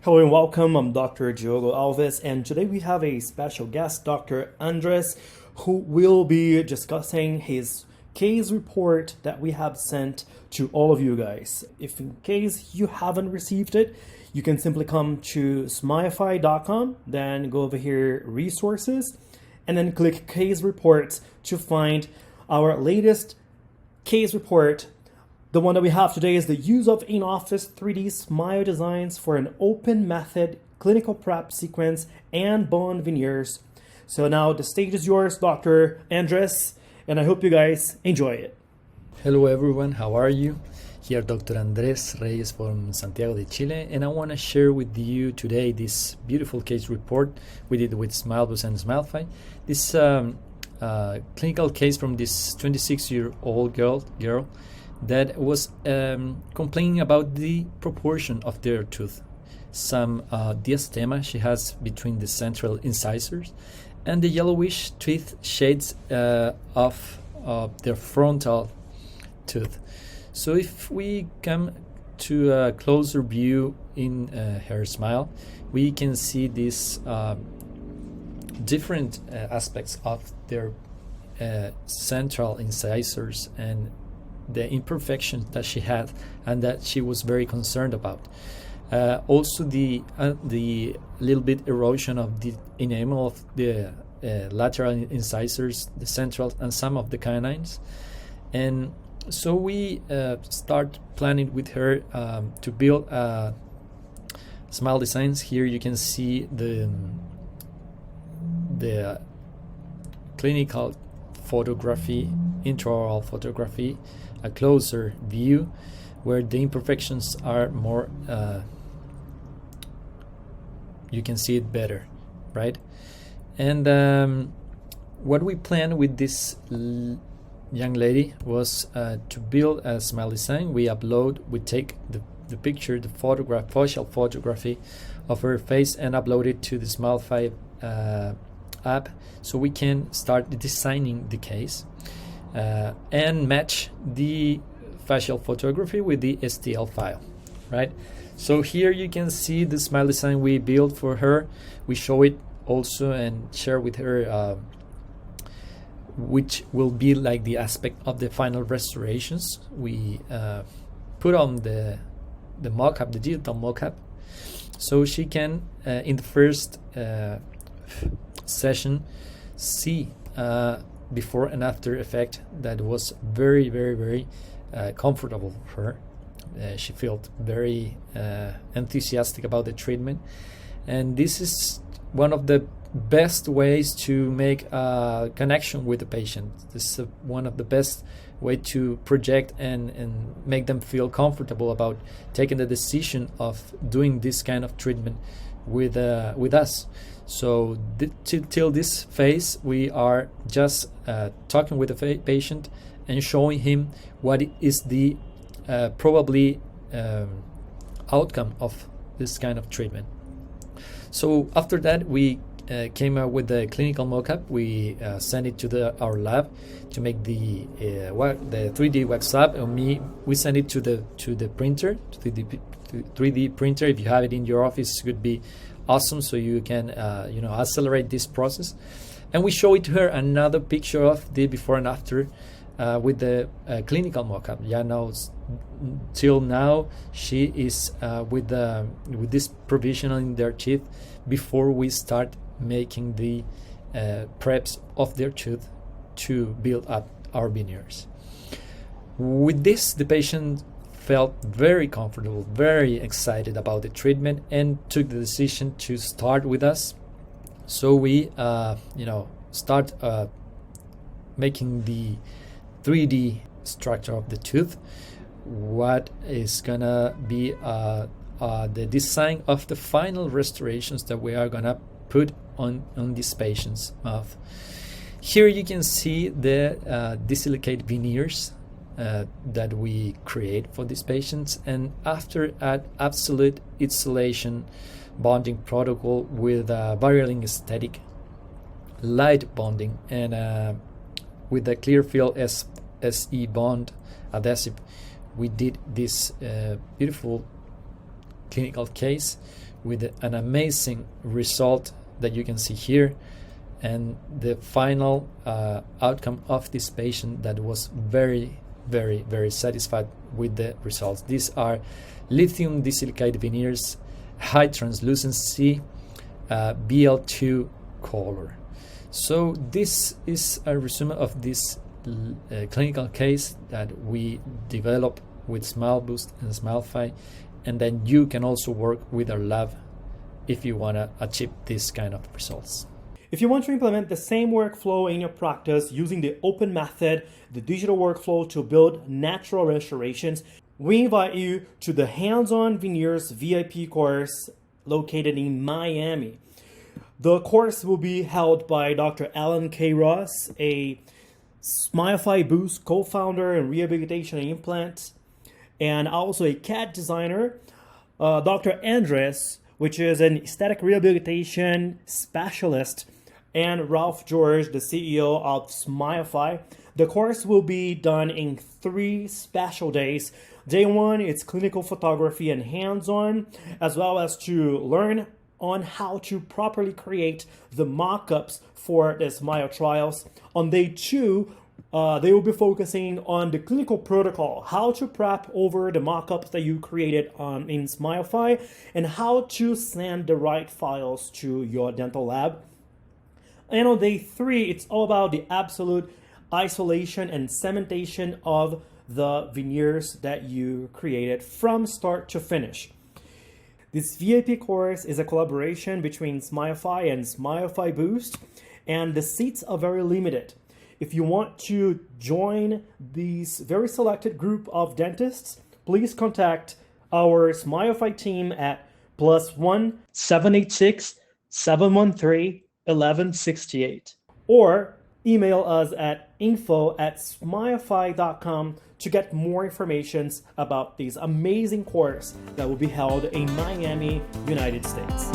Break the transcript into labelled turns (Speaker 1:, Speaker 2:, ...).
Speaker 1: Hello and welcome. I'm Dr. Diogo Alves, and today we have a special guest, Dr. Andres, who will be discussing his case report that we have sent to all of you guys. If in case you haven't received it, you can simply come to SmileFy.com, then go over here, resources, and then click case reports to find our latest case report. The one that we have today is the use of in-office 3D smile designs for an open method clinical prep sequence and bond veneers. So now the stage is yours, Dr. Andres, and I hope you guys enjoy it.
Speaker 2: Hello everyone, how are you? Here Dr. Andres Reyes from Santiago de Chile, and I want to share with you today this beautiful case report we did with SmileBus and SmileFy. This clinical case from this 26-year-old girl that was complaining about the proportion of their tooth. Some diastema she has between the central incisors and the yellowish teeth shades of their frontal tooth. So if we come to a closer view in her smile, we can see these different aspects of their central incisors and the imperfections that she had and that she was very concerned about. Also the little bit erosion of the enamel of the lateral incisors, the central, and some of the canines. And so we start planning with her to build smile designs. Here you can see the clinical photography, intraoral photography, a closer view where the imperfections are more, you can see it better, right? And what we planned with this young lady was to build a smile design. We take the picture, the photograph, facial photography of her face and upload it to the SmileFy app so we can start designing the case and match the facial photography with the STL file, right? So here you can see the smile design we built for her. We show it also and share with her which will be like the aspect of the final restorations. We put on the mock-up, the digital mock-up, so she can in the first session see before and after effect that was very, very, very comfortable for her. She felt very enthusiastic about the treatment, and this is one of the best ways to make a connection with the patient. This is one of the best way to project and make them feel comfortable about taking the decision of doing this kind of treatment with us. So till this phase, we are just talking with the patient and showing him what is the probably outcome of this kind of treatment. So after that, we came up with the clinical mock-up. We sent it to our lab to make the 3D wax lab, and we send it to the printer, to the 3D printer. If you have it in your office, it could be awesome, so you can accelerate this process. And we show it to her another picture of the before and after with the clinical mock-up. Yeah, now till now she is with this provisional in their teeth before we start making the preps of their tooth to build up our veneers. With this, the patient felt very comfortable, very excited about the treatment, and took the decision to start with us. So we start making the 3D structure of the tooth, what is gonna be the design of the final restorations that we are gonna put on this patient's mouth. Here you can see the disilicate veneers that we create for these patients, and after an absolute isolation bonding protocol with Varilink aesthetic light bonding and with the clear field SE bond adhesive, we did this beautiful clinical case with an amazing result that you can see here, and the final outcome of this patient that was very, very, very satisfied with the results. These are lithium disilicate veneers, high translucency, BL2 color. So this is a resume of this clinical case that we develop with SmileBoost and SmileFy, and then you can also work with our lab if you want to achieve this kind of results.
Speaker 1: If you want to implement the same workflow in your practice using the open method, the digital workflow to build natural restorations, we invite you to the Hands-On Veneers VIP course located in Miami. The course will be held by Dr. Alan K. Ross, a SmileFy Boost co-founder and rehabilitation implant, and also a CAD designer, Dr. Andres, which is an aesthetic rehabilitation specialist, and Ralph George, the CEO of SmileFy. The course will be done in 3 special days. Day 1 is clinical photography and hands-on, as well as to learn on how to properly create the mock-ups for the Smile trials. On day 2, they will be focusing on the clinical protocol, how to prep over the mock-ups that you created in SmileFy, and how to send the right files to your dental lab. And on day 3, it's all about the absolute isolation and cementation of the veneers that you created from start to finish. This VIP course is a collaboration between SmileFy and SmileFy Boost, and the seats are very limited. If you want to join this very selected group of dentists, please contact our SmileFy team at +1 786 713 1168, or email us at info@smilefy.com to get more information about this amazing course that will be held in Miami, United States.